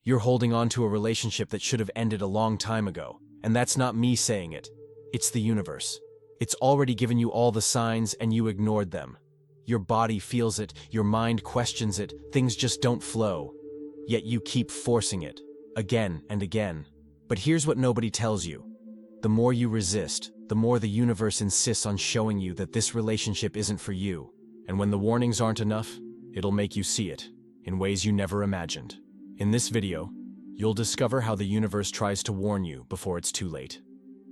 You're holding on to a relationship that should have ended a long time ago, and that's not me saying it. It's the universe. It's already given you all the signs and you ignored them. Your body feels it, your mind questions it, things just don't flow. Yet you keep forcing it, again and again. But here's what nobody tells you. The more you resist, the more the universe insists on showing you that this relationship isn't for you. And when the warnings aren't enough, it'll make you see it, in ways you never imagined. In this video, you'll discover how the universe tries to warn you before it's too late.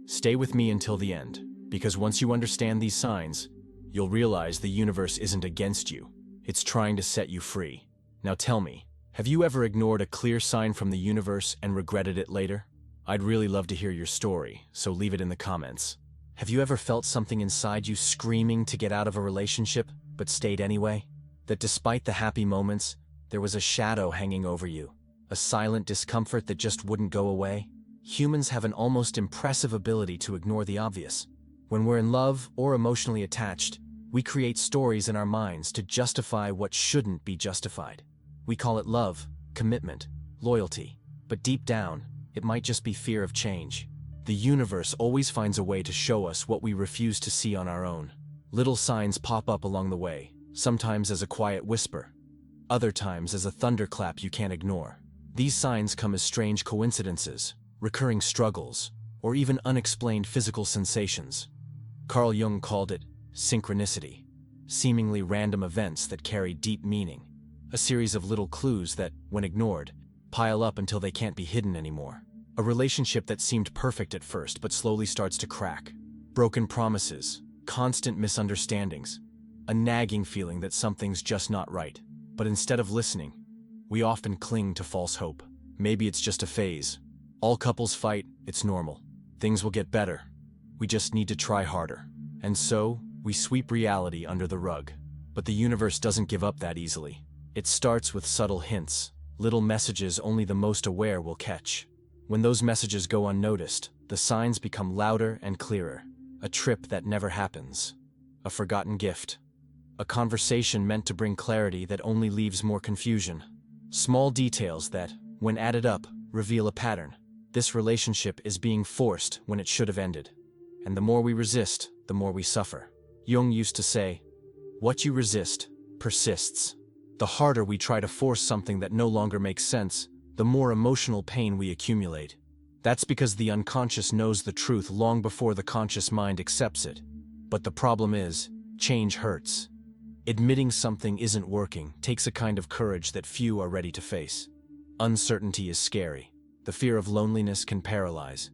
Stay with me until the end, because once you understand these signs, you'll realize the universe isn't against you. It's trying to set you free. Now tell me, have you ever ignored a clear sign from the universe and regretted it later? I'd really love to hear your story, so leave it in the comments. Have you ever felt something inside you screaming to get out of a relationship, but stayed anyway? That despite the happy moments, there was a shadow hanging over you, a silent discomfort that just wouldn't go away? Humans have an almost impressive ability to ignore the obvious. When we're in love or emotionally attached, we create stories in our minds to justify what shouldn't be justified. We call it love, commitment, loyalty. But deep down, it might just be fear of change. The universe always finds a way to show us what we refuse to see on our own. Little signs pop up along the way, sometimes as a quiet whisper, other times as a thunderclap you can't ignore. These signs come as strange coincidences, recurring struggles, or even unexplained physical sensations. CARL Jung called it synchronicity, seemingly random events that carry deep meaning. A series of little clues that, when ignored, pile up until they can't be hidden anymore. A relationship that seemed perfect at first but slowly starts to crack. Broken promises, constant misunderstandings, a nagging feeling that something's just not right. But instead of listening, we often cling to false hope. Maybe it's just a phase. All couples fight, it's normal. Things will get better. We just need to try harder. And so, we sweep reality under the rug. But the universe doesn't give up that easily. It starts with subtle hints, little messages only the most aware will catch. When those messages go unnoticed, the signs become louder and clearer. A trip that never happens. A forgotten gift. A conversation meant to bring clarity that only leaves more confusion. Small details that, when added up, reveal a pattern. This relationship is being forced when it should have ended. And the more we resist, the more we suffer. Jung used to say, "What you resist, persists." The harder we try to force something that no longer makes sense, the more emotional pain we accumulate. That's because the unconscious knows the truth long before the conscious mind accepts it. But the problem is, change hurts. Admitting something isn't working takes a kind of courage that few are ready to face. Uncertainty is scary. The fear of loneliness can paralyze.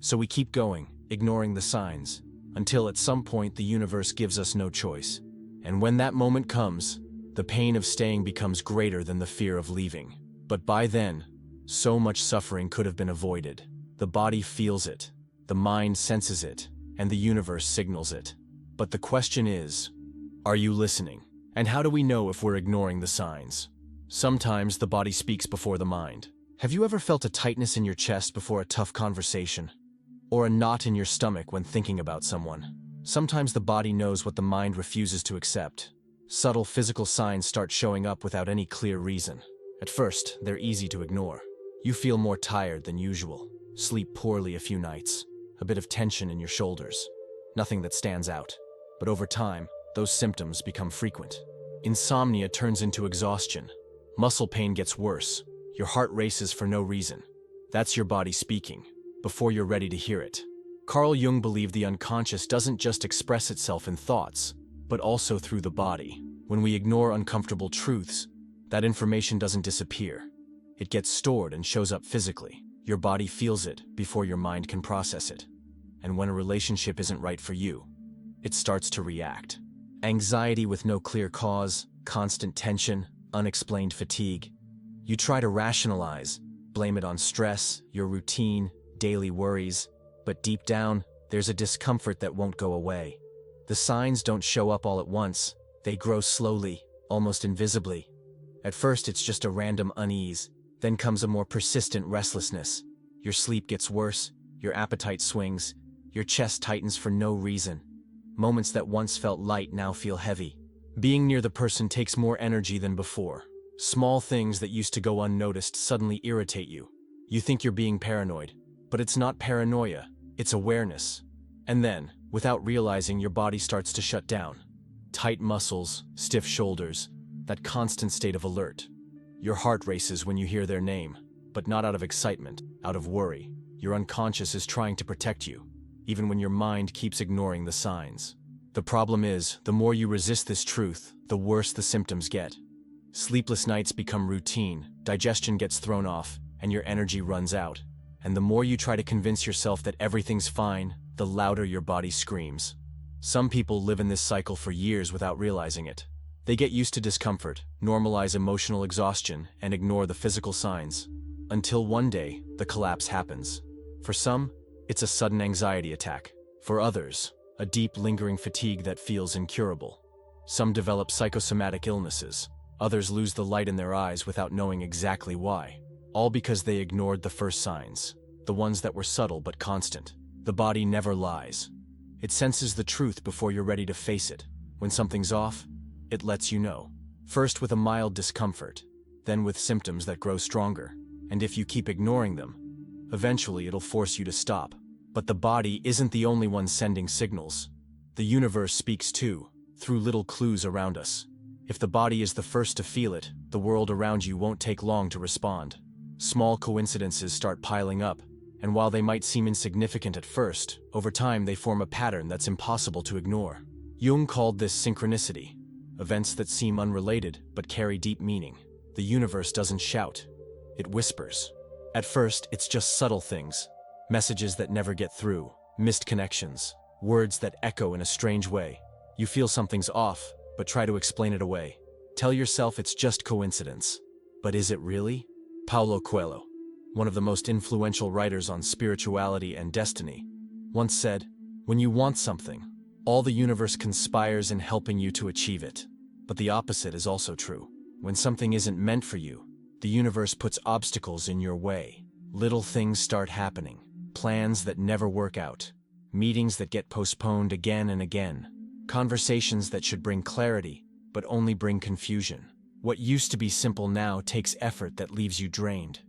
So we keep going, ignoring the signs, until at some point the universe gives us no choice. And when that moment comes, the pain of staying becomes greater than the fear of leaving. But by then, so much suffering could have been avoided. The body feels it, the mind senses it, and the universe signals it. But the question is, are you listening? And how do we know if we're ignoring the signs? Sometimes the body speaks before the mind. Have you ever felt a tightness in your chest before a tough conversation? Or a knot in your stomach when thinking about someone? Sometimes the body knows what the mind refuses to accept. Subtle physical signs start showing up without any clear reason. At first, they're easy to ignore. You feel more tired than usual, sleep poorly a few nights, a bit of tension in your shoulders. Nothing that stands out. But over time, those symptoms become frequent. Insomnia turns into exhaustion. Muscle pain gets worse. Your heart races for no reason. That's your body speaking, before you're ready to hear it. CARL Jung believed the unconscious doesn't just express itself in thoughts, but also through the body. When we ignore uncomfortable truths, that information doesn't disappear. It gets stored and shows up physically. Your body feels it before your mind can process it. And when a relationship isn't right for you, it starts to react. Anxiety with no clear cause, constant tension, unexplained fatigue. You try to rationalize, blame it on stress, your routine, daily worries, but deep down, there's a discomfort that won't go away. The signs don't show up all at once. They grow slowly, almost invisibly. At first, it's just a random unease. Then comes a more persistent restlessness. Your sleep gets worse, your appetite swings, your chest tightens for no reason. Moments that once felt light now feel heavy. Being near the person takes more energy than before. Small things that used to go unnoticed suddenly irritate you. You think you're being paranoid, but it's not paranoia, it's awareness. And then, without realizing, your body starts to shut down. Tight muscles, stiff shoulders, that constant state of alert. Your heart races when you hear their name, but not out of excitement, out of worry. Your unconscious is trying to protect you, even when your mind keeps ignoring the signs. The problem is, the more you resist this truth, the worse the symptoms get. Sleepless nights become routine, digestion gets thrown off, and your energy runs out. And the more you try to convince yourself that everything's fine, the louder your body screams. Some people live in this cycle for years without realizing it. They get used to discomfort, normalize emotional exhaustion, and ignore the physical signs. Until one day, the collapse happens. For some, it's a sudden anxiety attack. For others, a deep, lingering fatigue that feels incurable. Some develop psychosomatic illnesses. Others lose the light in their eyes without knowing exactly why. All because they ignored the first signs, the ones that were subtle but constant. The body never lies. It senses the truth before you're ready to face it. When something's off, it lets you know. First with a mild discomfort, then with symptoms that grow stronger. And if you keep ignoring them, eventually it'll force you to stop. But the body isn't the only one sending signals. The universe speaks too, through little clues around us. If the body is the first to feel it, the world around you won't take long to respond. Small coincidences start piling up, and while they might seem insignificant at first, over time they form a pattern that's impossible to ignore. Jung called this synchronicity. Events that seem unrelated but carry deep meaning. The universe doesn't shout, it whispers. At first, it's just subtle things. Messages that never get through, missed connections, words that echo in a strange way. You feel something's off, but try to explain it away. Tell yourself it's just coincidence. But is it really? Paulo Coelho, one of the most influential writers on spirituality and destiny, once said, "When you want something, all the universe conspires in helping you to achieve it." But the opposite is also true. When something isn't meant for you, the universe puts obstacles in your way. Little things start happening. Plans that never work out. Meetings that get postponed again and again. Conversations that should bring clarity, but only bring confusion. What used to be simple now takes effort that leaves you drained.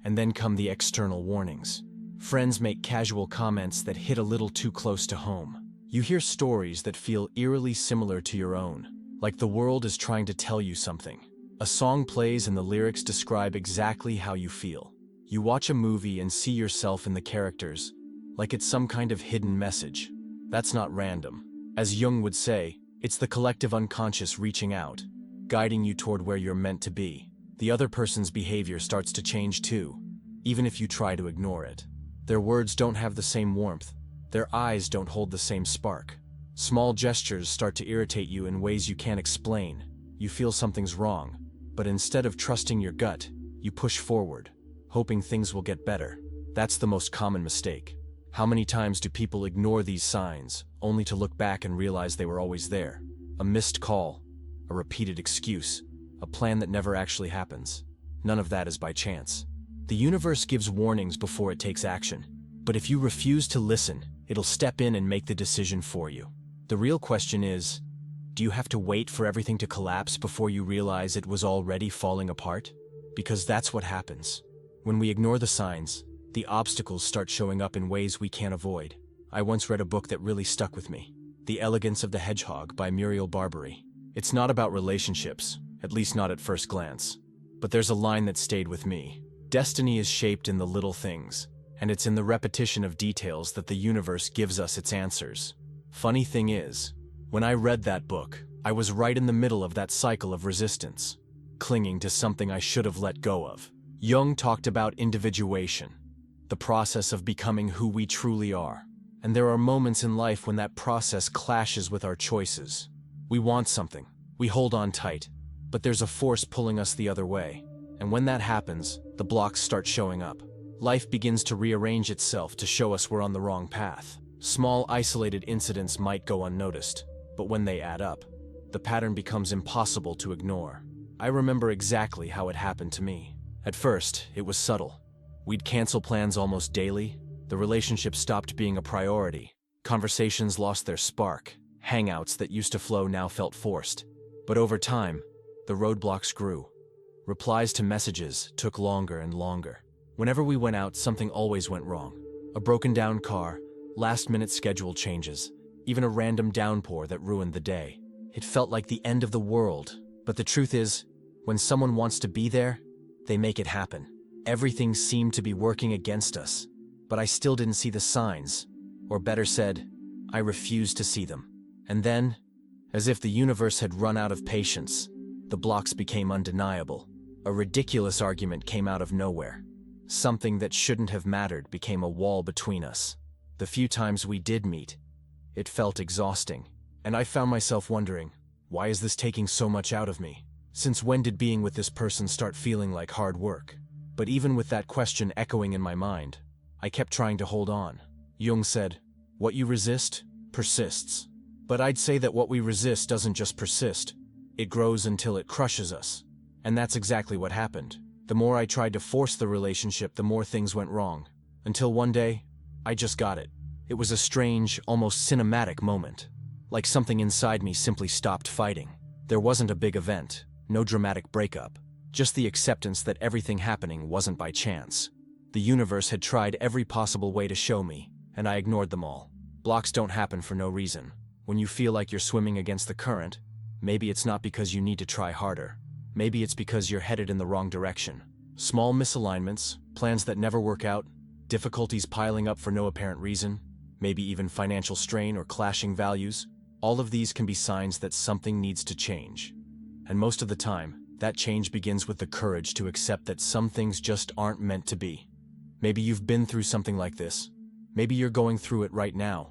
And then come the external warnings. Friends make casual comments that hit a little too close to home. You hear stories that feel eerily similar to your own, like the world is trying to tell you something. A song plays and the lyrics describe exactly how you feel. You watch a movie and see yourself in the characters, like it's some kind of hidden message. That's not random. As Jung would say, it's the collective unconscious reaching out, guiding you toward where you're meant to be. The other person's behavior starts to change too, even if you try to ignore it. Their words don't have the same warmth. Their eyes don't hold the same spark. Small gestures start to irritate you in ways you can't explain. You feel something's wrong, but instead of trusting your gut, you push forward, hoping things will get better. That's the most common mistake. How many times do people ignore these signs, only to look back and realize they were always there? A missed call, a repeated excuse, a plan that never actually happens. None of that is by chance. The universe gives warnings before it takes action. But if you refuse to listen, it'll step in and make the decision for you. The real question is, do you have to wait for everything to collapse before you realize it was already falling apart? Because that's what happens. When we ignore the signs, the obstacles start showing up in ways we can't avoid. I once read a book that really stuck with me, The Elegance of the Hedgehog by Muriel Barbary. It's not about relationships, at least not at first glance. But there's a line that stayed with me. Destiny is shaped in the little things, and it's in the repetition of details that the universe gives us its answers. Funny thing is, when I read that book, I was right in the middle of that cycle of resistance, clinging to something I should have let go of. Jung talked about individuation, the process of becoming who we truly are. And there are moments in life when that process clashes with our choices. We want something, we hold on tight, but there's a force pulling us the other way. And when that happens, the blocks start showing up. Life begins to rearrange itself to show us we're on the wrong path. Small, isolated incidents might go unnoticed, but when they add up, the pattern becomes impossible to ignore. I remember exactly how it happened to me. At first, it was subtle. We'd cancel plans almost daily. The relationship stopped being a priority. Conversations lost their spark. Hangouts that used to flow now felt forced. But over time, the roadblocks grew. Replies to messages took longer and longer. Whenever we went out, something always went wrong. A broken down car, last-minute schedule changes, even a random downpour that ruined the day. It felt like the end of the world, but the truth is, when someone wants to be there, they make it happen. Everything seemed to be working against us, but I still didn't see the signs, or better said, I refused to see them. And then, as if the universe had run out of patience, the blocks became undeniable. A ridiculous argument came out of nowhere. Something that shouldn't have mattered became a wall between us. The few times we did meet, it felt exhausting, and I found myself wondering, why is this taking so much out of me? Since when did being with this person start feeling like hard work? But even with that question echoing in my mind, I kept trying to hold on. Jung said, "What you resist, persists." But I'd say that what we resist doesn't just persist, it grows until it crushes us. And that's exactly what happened. The more I tried to force the relationship, the more things went wrong. Until one day, I just got it. It was a strange, almost cinematic moment. Like something inside me simply stopped fighting. There wasn't a big event, no dramatic breakup, just the acceptance that everything happening wasn't by chance. The universe had tried every possible way to show me, and I ignored them all. Blocks don't happen for no reason. When you feel like you're swimming against the current, maybe it's not because you need to try harder. Maybe it's because you're headed in the wrong direction. Small misalignments, plans that never work out, difficulties piling up for no apparent reason, maybe even financial strain or clashing values, all of these can be signs that something needs to change. And most of the time, that change begins with the courage to accept that some things just aren't meant to be. Maybe you've been through something like this. Maybe you're going through it right now.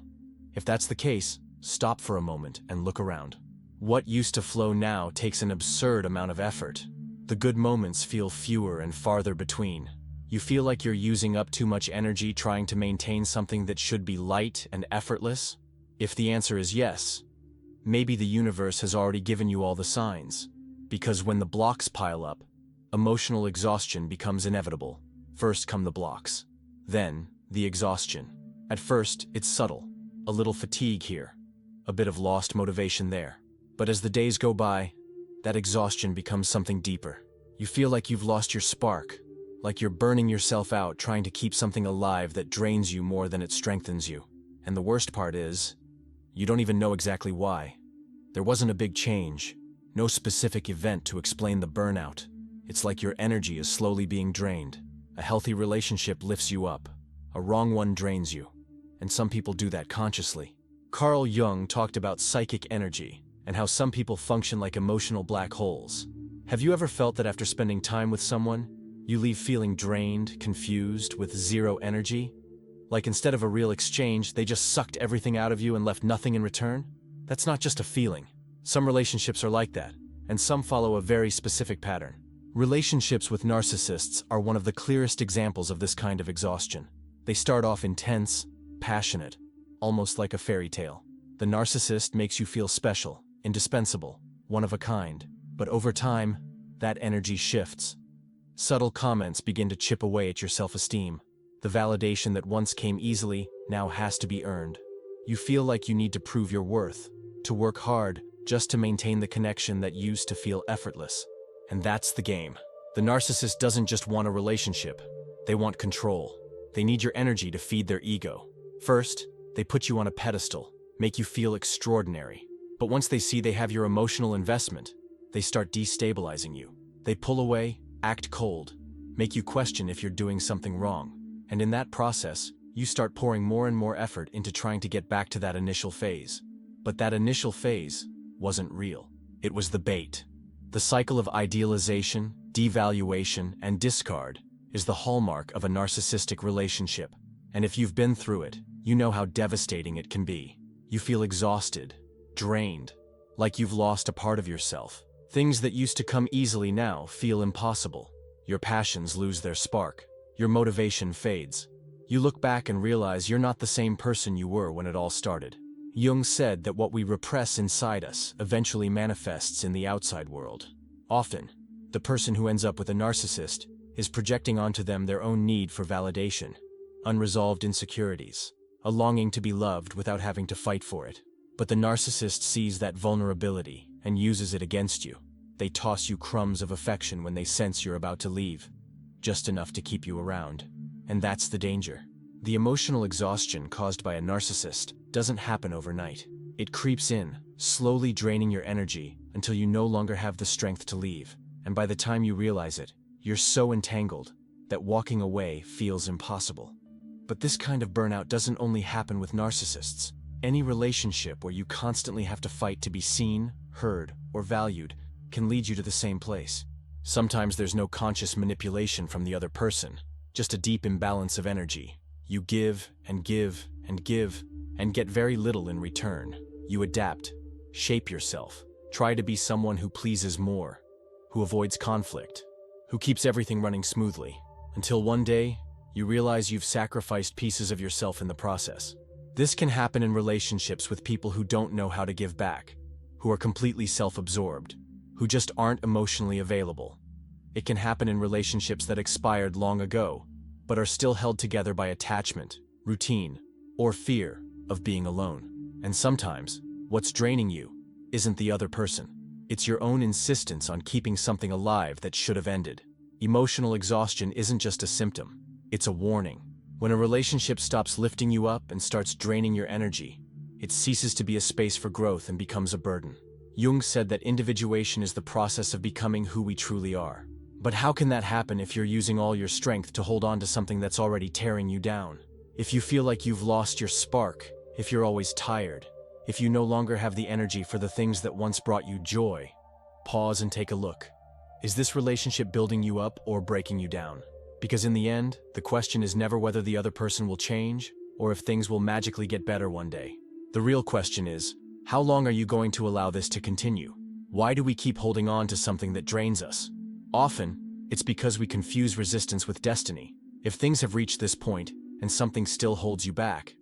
If that's the case, stop for a moment and look around. What used to flow now takes an absurd amount of effort. The good moments feel fewer and farther between. You feel like you're using up too much energy trying to maintain something that should be light and effortless? If the answer is yes, maybe the universe has already given you all the signs. Because when the blocks pile up, emotional exhaustion becomes inevitable. First come the blocks, then the exhaustion. At first, it's subtle. A little fatigue here, a bit of lost motivation there. But as the days go by, that exhaustion becomes something deeper. You feel like you've lost your spark, like you're burning yourself out trying to keep something alive that drains you more than it strengthens you. And the worst part is, you don't even know exactly why. There wasn't a big change, no specific event to explain the burnout. It's like your energy is slowly being drained. A healthy relationship lifts you up, a wrong one drains you. And some people do that consciously. CARL Jung talked about psychic energy, and how some people function like emotional black holes. Have you ever felt that after spending time with someone, you leave feeling drained, confused, with zero energy? Like instead of a real exchange, they just sucked everything out of you and left nothing in return? That's not just a feeling. Some relationships are like that, and some follow a very specific pattern. Relationships with narcissists are one of the clearest examples of this kind of exhaustion. They start off intense, passionate, almost like a fairy tale. The narcissist makes you feel special, indispensable, one of a kind. But over time, that energy shifts. Subtle comments begin to chip away at your self-esteem. The validation that once came easily now has to be earned. You feel like you need to prove your worth, to work hard just to maintain the connection that used to feel effortless. And that's the game. The narcissist doesn't just want a relationship. They want control. They need your energy to feed their ego. First, they put you on a pedestal, make you feel extraordinary. But once they see they have your emotional investment, they start destabilizing you. They pull away, act cold, make you question if you're doing something wrong. And in that process, you start pouring more and more effort into trying to get back to that initial phase. But that initial phase wasn't real. It was the bait. The cycle of idealization, devaluation, and discard is the hallmark of a narcissistic relationship. And if you've been through it, you know how devastating it can be. You feel exhausted, drained, like you've lost a part of yourself. Things that used to come easily now feel impossible. Your passions lose their spark. Your motivation fades. You look back and realize you're not the same person you were when it all started. Jung said that what we repress inside us eventually manifests in the outside world. Often, the person who ends up with a narcissist is projecting onto them their own need for validation, unresolved insecurities, a longing to be loved without having to fight for it. But the narcissist sees that vulnerability and uses it against you. They toss you crumbs of affection when they sense you're about to leave, just enough to keep you around. And that's the danger. The emotional exhaustion caused by a narcissist doesn't happen overnight. It creeps in, slowly draining your energy until you no longer have the strength to leave. And by the time you realize it, you're so entangled that walking away feels impossible. But this kind of burnout doesn't only happen with narcissists. Any relationship where you constantly have to fight to be seen, heard, or valued can lead you to the same place. Sometimes there's no conscious manipulation from the other person, just a deep imbalance of energy. You give and give and give and get very little in return. You adapt, shape yourself, try to be someone who pleases more, who avoids conflict, who keeps everything running smoothly, until one day you realize you've sacrificed pieces of yourself in the process. This can happen in relationships with people who don't know how to give back, who are completely self-absorbed, who just aren't emotionally available. It can happen in relationships that expired long ago, but are still held together by attachment, routine, or fear of being alone. And sometimes, what's draining you isn't the other person. It's your own insistence on keeping something alive that should have ended. Emotional exhaustion isn't just a symptom, it's a warning. When a relationship stops lifting you up and starts draining your energy, it ceases to be a space for growth and becomes a burden. Jung said that individuation is the process of becoming who we truly are. But how can that happen if you're using all your strength to hold on to something that's already tearing you down? If you feel like you've lost your spark, if you're always tired, if you no longer have the energy for the things that once brought you joy, pause and take a look. Is this relationship building you up or breaking you down? Because in the end, the question is never whether the other person will change or if things will magically get better one day. The real question is, how long are you going to allow this to continue? Why do we keep holding on to something that drains us? Often, it's because we confuse resistance with destiny. If things have reached this point and something still holds you back,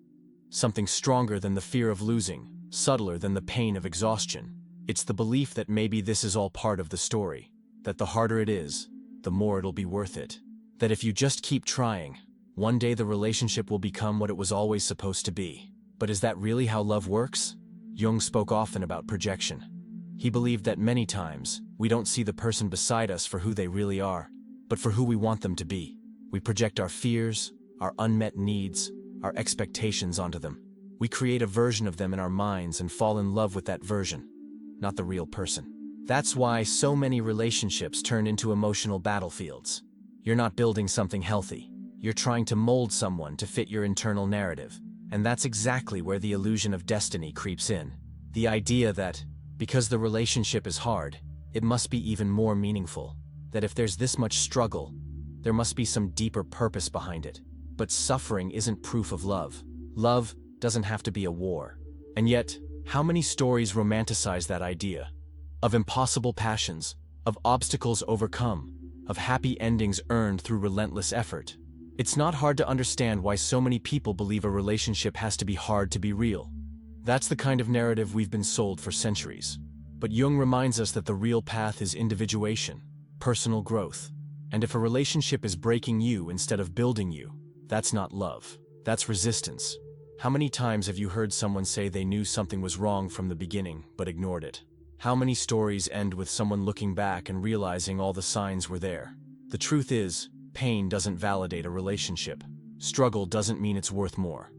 something stronger than the fear of losing, subtler than the pain of exhaustion, it's the belief that maybe this is all part of the story, that the harder it is, the more it'll be worth it. That if you just keep trying, one day the relationship will become what it was always supposed to be. But is that really how love works? Jung spoke often about projection. He believed that many times, we don't see the person beside us for who they really are, but for who we want them to be. We project our fears, our unmet needs, our expectations onto them. We create a version of them in our minds and fall in love with that version, not the real person. That's why so many relationships turn into emotional battlefields. You're not building something healthy. You're trying to mold someone to fit your internal narrative. And that's exactly where the illusion of destiny creeps in. The idea that, because the relationship is hard, it must be even more meaningful. That if there's this much struggle, there must be some deeper purpose behind it. But suffering isn't proof of love. Love doesn't have to be a war. And yet, how many stories romanticize that idea? Of impossible passions, of obstacles overcome, of happy endings earned through relentless effort. It's not hard to understand why so many people believe a relationship has to be hard to be real. That's the kind of narrative we've been sold for centuries. But Jung reminds us that the real path is individuation, personal growth. And if a relationship is breaking you instead of building you, that's not love. That's resistance. How many times have you heard someone say they knew something was wrong from the beginning, but ignored it? How many stories end with someone looking back and realizing all the signs were there? The truth is, pain doesn't validate a relationship. Struggle doesn't mean it's worth more.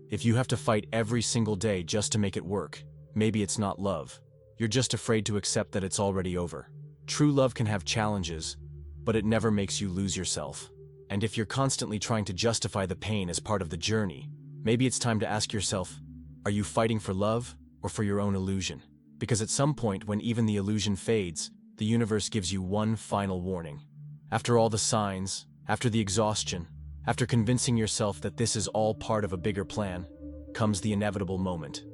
If you have to fight every single day just to make it work, maybe it's not love. You're just afraid to accept that it's already over. True love can have challenges, but it never makes you lose yourself. And if you're constantly trying to justify the pain as part of the journey, maybe it's time to ask yourself, are you fighting for love or for your own illusion? Because at some point when even the illusion fades, the universe gives you one final warning. After all the signs, after the exhaustion, after convincing yourself that this is all part of a bigger plan, comes the inevitable moment.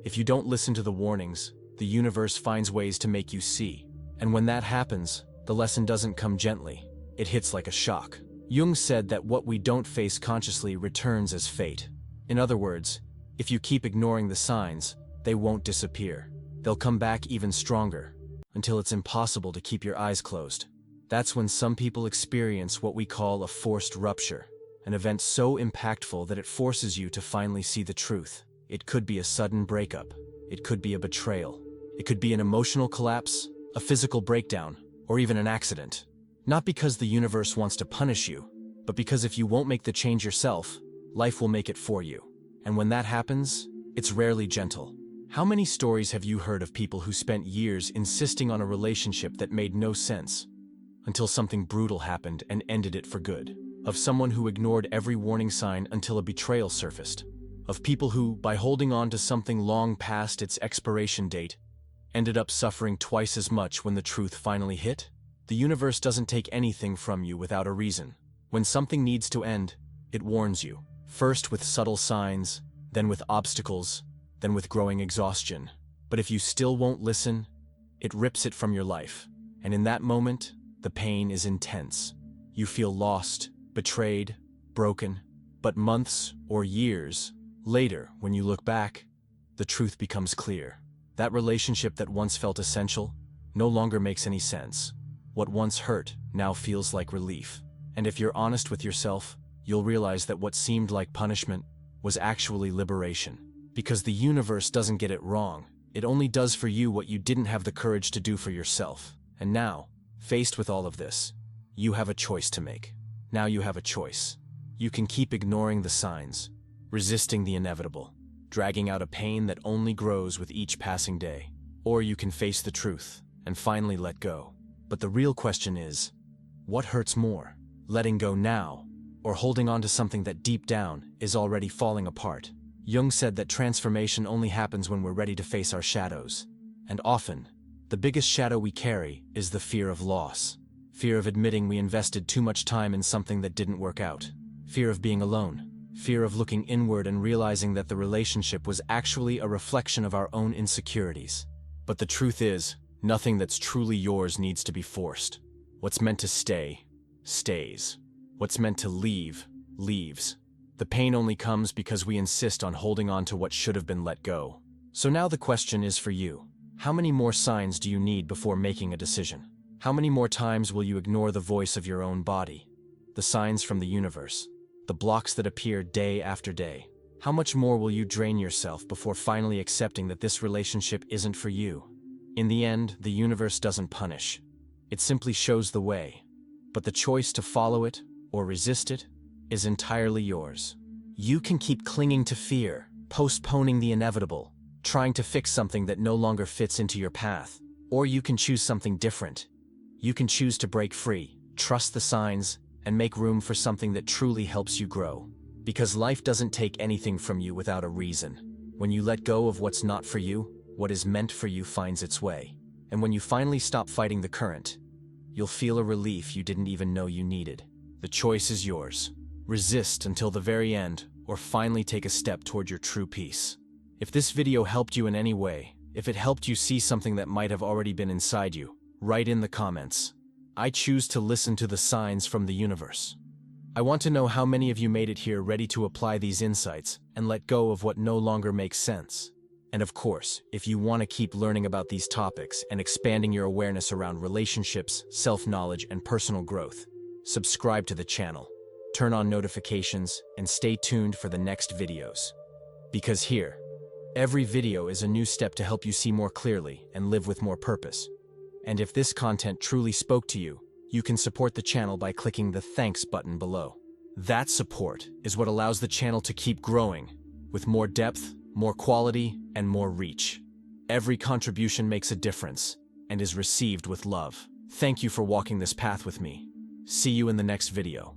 If you don't listen to the warnings, the universe finds ways to make you see. And when that happens, the lesson doesn't come gently. It hits like a shock. Jung said that what we don't face consciously returns as fate. In other words, if you keep ignoring the signs, they won't disappear. They'll come back even stronger, until it's impossible to keep your eyes closed. That's when some people experience what we call a forced rupture, an event so impactful that it forces you to finally see the truth. It could be a sudden breakup. It could be a betrayal. It could be an emotional collapse, a physical breakdown, or even an accident. Not because the universe wants to punish you, but because if you won't make the change yourself, life will make it for you. And when that happens, it's rarely gentle. How many stories have you heard of people who spent years insisting on a relationship that made no sense, until something brutal happened and ended it for good? Of someone who ignored every warning sign until a betrayal surfaced. Of people who, by holding on to something long past its expiration date, ended up suffering twice as much when the truth finally hit? The universe doesn't take anything from you without a reason. When something needs to end, it warns you. First with subtle signs, then with obstacles, then with growing exhaustion. But if you still won't listen, it rips it from your life. And in that moment, the pain is intense. You feel lost, betrayed, broken. But months or years later, when you look back, the truth becomes clear. That relationship that once felt essential no longer makes any sense. What once hurt now feels like relief. And if you're honest with yourself, you'll realize that what seemed like punishment was actually liberation. Because the universe doesn't get it wrong. It only does for you what you didn't have the courage to do for yourself. And now, faced with all of this, you have a choice to make. Now you have a choice. You can keep ignoring the signs, resisting the inevitable, dragging out a pain that only grows with each passing day. Or you can face the truth and finally let go. But the real question is, what hurts more? Letting go now, or holding on to something that deep down is already falling apart? Jung said that transformation only happens when we're ready to face our shadows. And often, the biggest shadow we carry is the fear of loss. Fear of admitting we invested too much time in something that didn't work out. Fear of being alone. Fear of looking inward and realizing that the relationship was actually a reflection of our own insecurities. But the truth is, nothing that's truly yours needs to be forced. What's meant to stay, stays. What's meant to leave, leaves. The pain only comes because we insist on holding on to what should have been let go. So now the question is for you. How many more signs do you need before making a decision? How many more times will you ignore the voice of your own body? The signs from the universe, the blocks that appear day after day. How much more will you drain yourself before finally accepting that this relationship isn't for you? In the end, the universe doesn't punish. It simply shows the way. But the choice to follow it or resist it is entirely yours. You can keep clinging to fear, postponing the inevitable, trying to fix something that no longer fits into your path. Or you can choose something different. You can choose to break free, trust the signs, and make room for something that truly helps you grow. Because life doesn't take anything from you without a reason. When you let go of what's not for you, what is meant for you finds its way. And when you finally stop fighting the current, you'll feel a relief you didn't even know you needed. The choice is yours. Resist until the very end, or finally take a step toward your true peace. If this video helped you in any way, if it helped you see something that might have already been inside you, write in the comments. I choose to listen to the signs from the universe. I want to know how many of you made it here ready to apply these insights and let go of what no longer makes sense. And of course, if you want to keep learning about these topics and expanding your awareness around relationships, self-knowledge, and personal growth, subscribe to the channel, turn on notifications, and stay tuned for the next videos. Because here, every video is a new step to help you see more clearly and live with more purpose. And if this content truly spoke to you, you can support the channel by clicking the thanks button below. That support is what allows the channel to keep growing, with more depth, more quality, and more reach. Every contribution makes a difference and is received with love. Thank you for walking this path with me. See you in the next video.